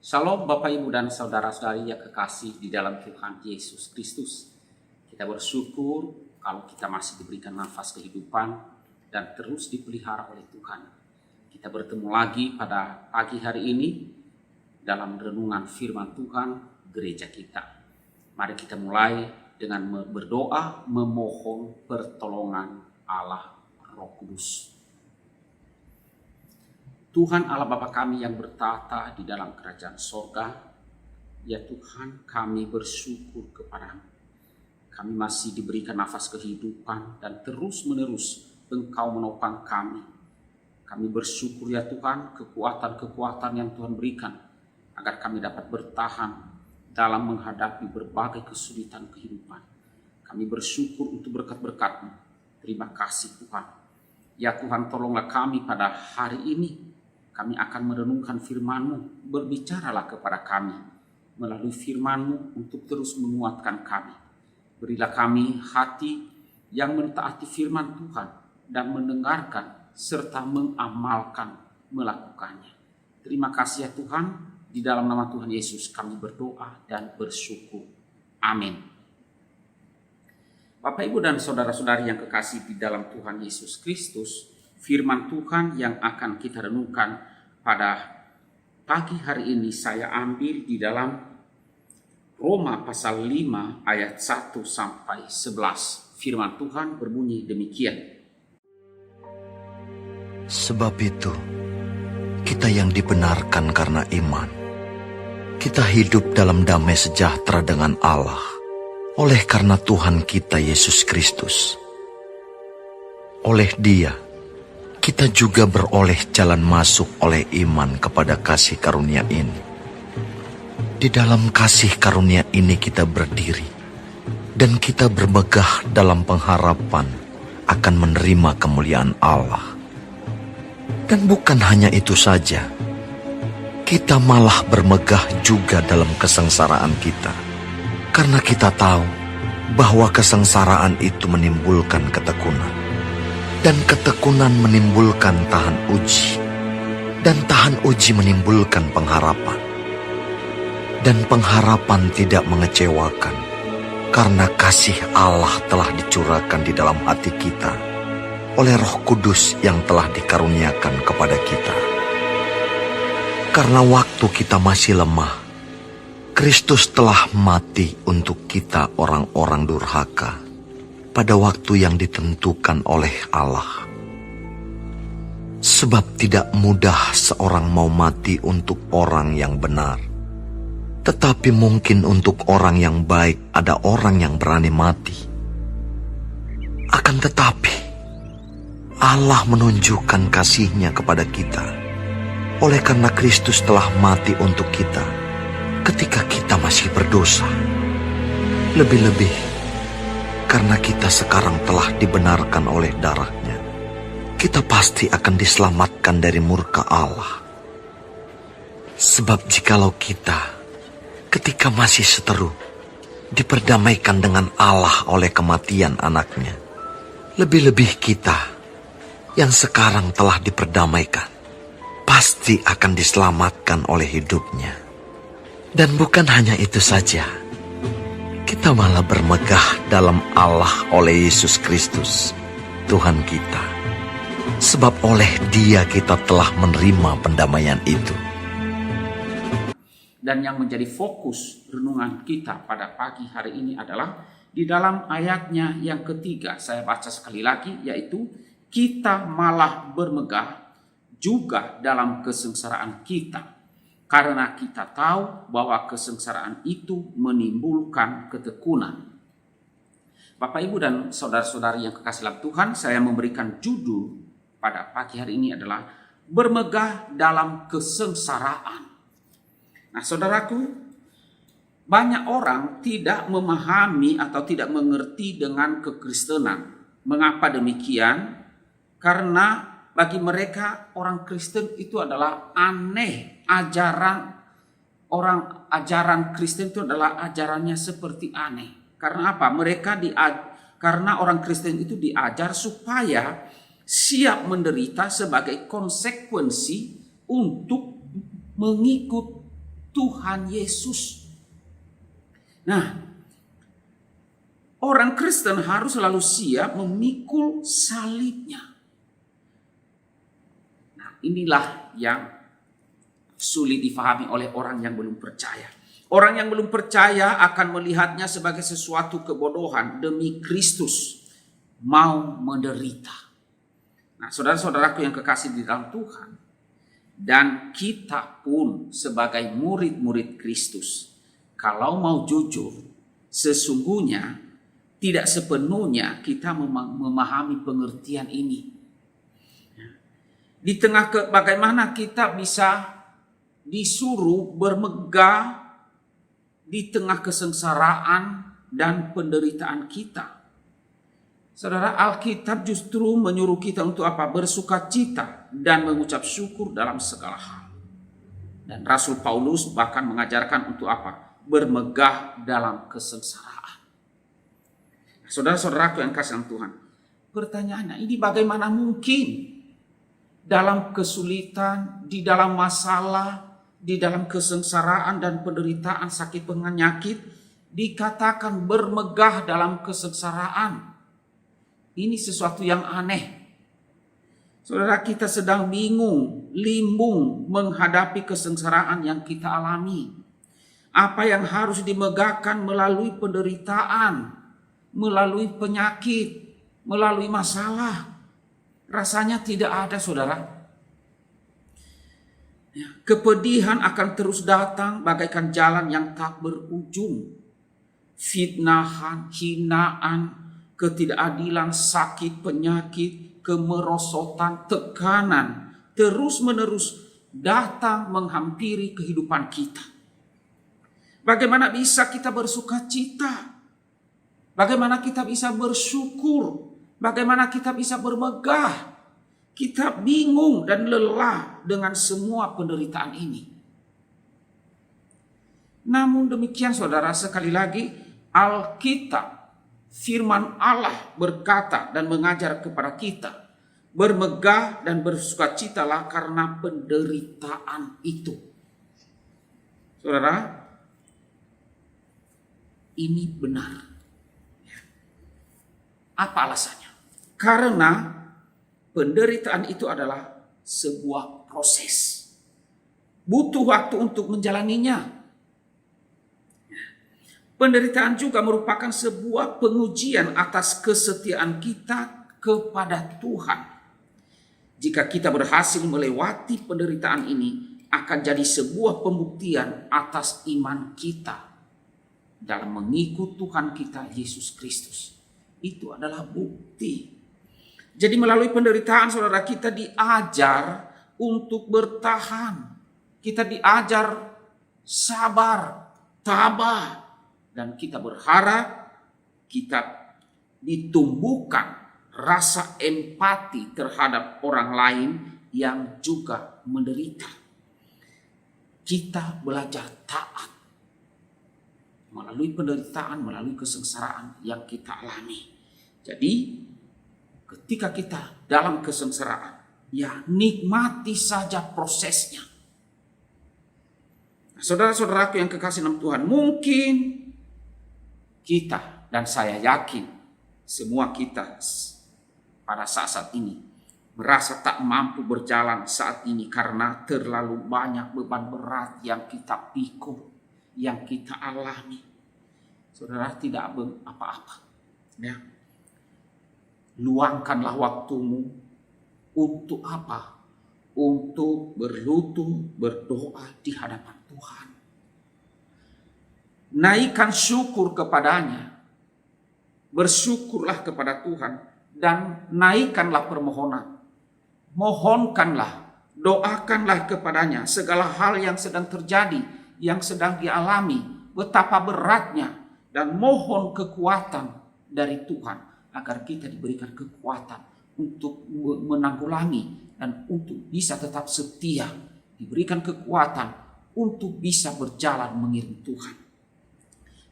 Shalom Bapak Ibu dan Saudara-saudari yang kekasih di dalam Tuhan Yesus Kristus. Kita bersyukur kalau kita masih diberikan nafas kehidupan dan terus dipelihara oleh Tuhan. Kita bertemu lagi pada pagi hari ini dalam renungan firman Tuhan gereja kita. Mari kita mulai dengan berdoa memohon pertolongan Allah Roh Kudus. Tuhan Allah Bapa kami yang bertata di dalam kerajaan sorga, ya Tuhan kami bersyukur kepadamu. Kami masih diberikan nafas kehidupan dan terus menerus Engkau menopang kami. Kami bersyukur ya Tuhan kekuatan-kekuatan yang Tuhan berikan agar kami dapat bertahan dalam menghadapi berbagai kesulitan kehidupan. Kami bersyukur untuk berkat-berkat-Mu. Terima kasih Tuhan. Ya Tuhan tolonglah kami pada hari ini. Kami akan merenungkan firman-Mu, berbicaralah kepada kami melalui firman-Mu untuk terus menguatkan kami. Berilah kami hati yang mentaati firman Tuhan dan mendengarkan serta mengamalkan, melakukannya. Terima kasih ya Tuhan, di dalam nama Tuhan Yesus kami berdoa dan bersyukur. Amin. Bapak Ibu dan saudara-saudari yang kekasih di dalam Tuhan Yesus Kristus, firman Tuhan yang akan kita renungkan pada pagi hari ini saya ambil di dalam Roma pasal 5 ayat 1 sampai 11. Firman Tuhan berbunyi demikian. Sebab itu, kita yang dibenarkan karena iman, kita hidup dalam damai sejahtera dengan Allah, oleh karena Tuhan kita Yesus Kristus. Oleh Dia, kita juga beroleh jalan masuk oleh iman kepada kasih karunia ini. Di dalam kasih karunia ini kita berdiri, dan kita bermegah dalam pengharapan akan menerima kemuliaan Allah. Dan bukan hanya itu saja, kita malah bermegah juga dalam kesengsaraan kita, karena kita tahu bahwa kesengsaraan itu menimbulkan ketekunan. Dan ketekunan menimbulkan tahan uji, dan tahan uji menimbulkan pengharapan. Dan pengharapan tidak mengecewakan, karena kasih Allah telah dicurahkan di dalam hati kita oleh Roh Kudus yang telah dikaruniakan kepada kita. Karena waktu kita masih lemah, Kristus telah mati untuk kita orang-orang durhaka pada waktu yang ditentukan oleh Allah. Sebab tidak mudah seorang mau mati untuk orang yang benar, tetapi mungkin untuk orang yang baik ada orang yang berani mati. Akan tetapi, Allah menunjukkan kasih-Nya kepada kita, oleh karena Kristus telah mati untuk kita ketika kita masih berdosa. Lebih-lebih, karena kita sekarang telah dibenarkan oleh darah-Nya, kita pasti akan diselamatkan dari murka Allah. Sebab jikalau kita, ketika masih seteru, diperdamaikan dengan Allah oleh kematian anak-Nya, lebih-lebih kita, yang sekarang telah diperdamaikan, pasti akan diselamatkan oleh hidup-Nya. Dan bukan hanya itu saja, kita malah bermegah dalam Allah oleh Yesus Kristus, Tuhan kita. Sebab oleh Dia kita telah menerima pendamaian itu. Dan yang menjadi fokus renungan kita pada pagi hari ini adalah di dalam ayatnya yang ketiga. Saya baca sekali lagi, yaitu kita malah bermegah juga dalam kesengsaraan kita, karena kita tahu bahwa kesengsaraan itu menimbulkan ketekunan. Bapak, Ibu, dan saudara-saudari yang kekasih dalam Tuhan, saya memberikan judul pada pagi hari ini adalah bermegah dalam kesengsaraan. Nah, saudaraku, banyak orang tidak memahami atau tidak mengerti dengan kekristenan. Mengapa demikian? Karena bagi mereka orang Kristen itu adalah aneh. Ajaran Kristen itu adalah ajarannya seperti aneh. Karena apa? Karena orang Kristen itu diajar supaya siap menderita sebagai konsekuensi untuk mengikut Tuhan Yesus. Nah, orang Kristen harus selalu siap memikul salibnya. Nah, inilah yang sulit difahami oleh orang yang belum percaya. Orang yang belum percaya akan melihatnya sebagai sesuatu kebodohan demi Kristus mau menderita. Nah, saudara-saudaraku yang kekasih di dalam Tuhan, dan kita pun sebagai murid-murid Kristus, kalau mau jujur, sesungguhnya tidak sepenuhnya kita memahami pengertian ini. Di tengah bagaimana kita bisa disuruh bermegah di tengah kesengsaraan dan penderitaan kita. Saudara, Alkitab justru menyuruh kita untuk apa? Bersukacita dan mengucap syukur dalam segala hal. Dan Rasul Paulus bahkan mengajarkan untuk apa? Bermegah dalam kesengsaraan. Saudara-saudaraku yang kasih Tuhan, pertanyaannya, ini bagaimana mungkin dalam kesulitan, di dalam masalah, di dalam kesengsaraan dan penderitaan sakit penyakit dikatakan bermegah dalam kesengsaraan? Ini sesuatu yang aneh. Saudara, kita sedang bingung, limbung menghadapi kesengsaraan yang kita alami. Apa yang harus dimegahkan melalui penderitaan, melalui penyakit, melalui masalah, rasanya tidak ada, saudara. Kepedihan akan terus datang bagaikan jalan yang tak berujung. Fitnahan, hinaan, ketidakadilan, sakit, penyakit, kemerosotan, tekanan terus-menerus datang menghampiri kehidupan kita. Bagaimana bisa kita bersukacita? Bagaimana kita bisa bersyukur? Bagaimana kita bisa bermegah? Kita bingung dan lelah dengan semua penderitaan ini. Namun demikian, saudara, sekali lagi Alkitab, firman Allah berkata dan mengajar kepada kita, bermegah dan bersukacitalah karena penderitaan itu. Saudara, ini benar. Apa alasannya? Karena penderitaan itu adalah sebuah proses. Butuh waktu untuk menjalaninya. Penderitaan juga merupakan sebuah pengujian atas kesetiaan kita kepada Tuhan. Jika kita berhasil melewati penderitaan ini, akan jadi sebuah pembuktian atas iman kita dalam mengikut Tuhan kita Yesus Kristus. Itu adalah bukti. Jadi melalui penderitaan, saudara, kita diajar untuk bertahan. Kita diajar sabar, tabah. Dan kita berharap kita ditumbuhkan rasa empati terhadap orang lain yang juga menderita. Kita belajar taat melalui penderitaan, melalui kesengsaraan yang kita alami. Jadi ketika kita dalam kesengsaraan, ya nikmati saja prosesnya. Nah, saudara-saudaraku yang kekasih dalam Tuhan, mungkin kita dan saya yakin semua kita pada saat ini merasa tak mampu berjalan saat ini karena terlalu banyak beban berat yang kita pikul, yang kita alami. Saudara, tidak apa-apa. Ya. Luangkanlah waktumu untuk apa? Untuk berlutut berdoa di hadapan Tuhan. Naikkan syukur kepadanya. Bersyukurlah kepada Tuhan dan naikkanlah permohonan. Mohonkanlah, doakanlah kepadanya segala hal yang sedang terjadi, yang sedang dialami, betapa beratnya, dan mohon kekuatan dari Tuhan agar kita diberikan kekuatan untuk menanggulangi dan untuk bisa tetap setia, diberikan kekuatan untuk bisa berjalan mengiring Tuhan.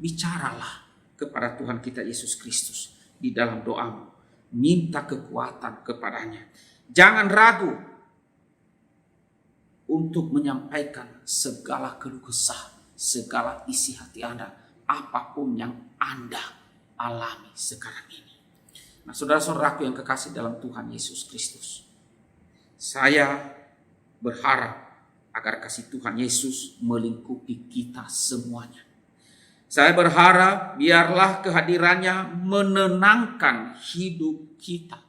Bicaralah kepada Tuhan kita Yesus Kristus di dalam doamu. Minta kekuatan kepadanya. Jangan ragu untuk menyampaikan segala keluh kesah, segala isi hati Anda, apapun yang Anda alami sekarang ini. Nah, saudara-saudaraku yang kekasih dalam Tuhan Yesus Kristus, saya berharap agar kasih Tuhan Yesus melingkupi kita semuanya. Saya berharap biarlah kehadirannya menenangkan hidup kita,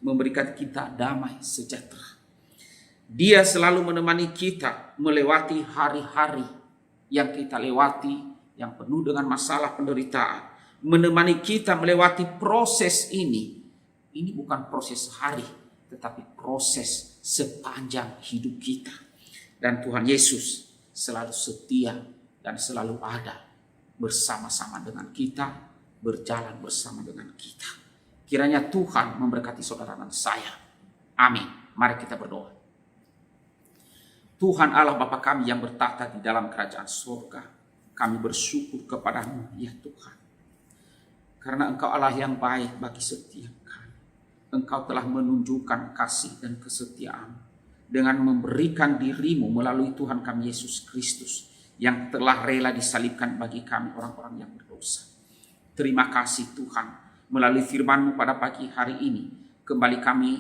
memberikan kita damai sejahtera. Dia selalu menemani kita melewati hari-hari yang kita lewati, yang penuh dengan masalah penderitaan. Menemani kita melewati proses ini. Ini bukan proses hari, tetapi proses sepanjang hidup kita. Dan Tuhan Yesus selalu setia dan selalu ada bersama-sama dengan kita, berjalan bersama dengan kita. Kiranya Tuhan memberkati saudara dan saya. Amin. Mari kita berdoa. Tuhan Allah Bapa kami yang bertata di dalam kerajaan surga, kami bersyukur kepadamu ya Tuhan. Karena Engkau Allah yang baik bagi setiap kami. Engkau telah menunjukkan kasih dan kesetiaan dengan memberikan dirimu melalui Tuhan kami Yesus Kristus yang telah rela disalibkan bagi kami orang-orang yang berdosa. Terima kasih Tuhan, melalui firman-Mu pada pagi hari ini, kembali kami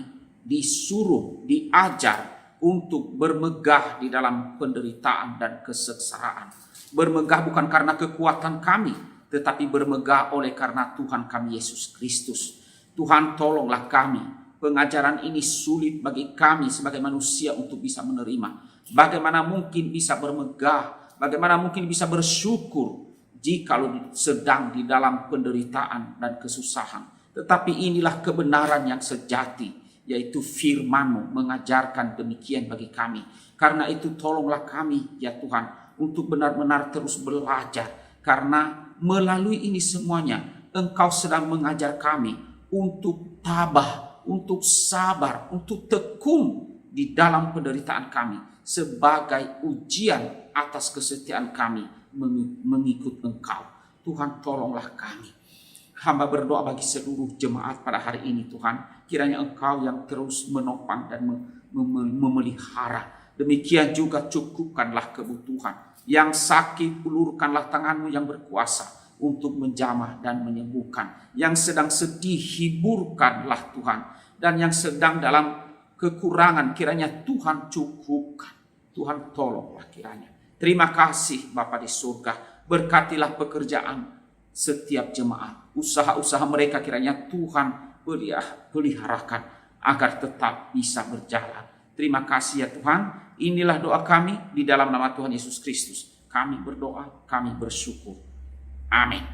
disuruh, diajar untuk bermegah di dalam penderitaan dan kesengsaraan. Bermegah bukan karena kekuatan kami, tetapi bermegah oleh karena Tuhan kami Yesus Kristus. Tuhan, tolonglah kami. Pengajaran ini sulit bagi kami sebagai manusia untuk bisa menerima. Bagaimana mungkin bisa bermegah, bagaimana mungkin bisa bersyukur jika sedang di dalam penderitaan dan kesusahan. Tetapi inilah kebenaran yang sejati, yaitu firman-Mu mengajarkan demikian bagi kami. Karena itu tolonglah kami ya Tuhan untuk benar-benar terus belajar. Karena melalui ini semuanya Engkau sedang mengajar kami untuk tabah, untuk sabar, untuk tekun di dalam penderitaan kami sebagai ujian atas kesetiaan kami mengikut Engkau. Tuhan, tolonglah kami. Hamba berdoa bagi seluruh jemaat pada hari ini Tuhan. Kiranya Engkau yang terus menopang dan memelihara. Demikian juga cukupkanlah kebutuhan. Yang sakit, ulurkanlah tangan-Mu yang berkuasa untuk menjamah dan menyembuhkan. Yang sedang sedih, hiburkanlah Tuhan. Dan yang sedang dalam kekurangan, kiranya Tuhan cukupkan. Tuhan tolonglah kiranya. Terima kasih Bapa di surga. Berkatilah pekerjaan setiap jemaat. Usaha-usaha mereka kiranya Tuhan peliharakan agar tetap bisa berjalan. Terima kasih ya Tuhan. Inilah doa kami di dalam nama Tuhan Yesus Kristus. Kami berdoa, kami bersyukur. Amin.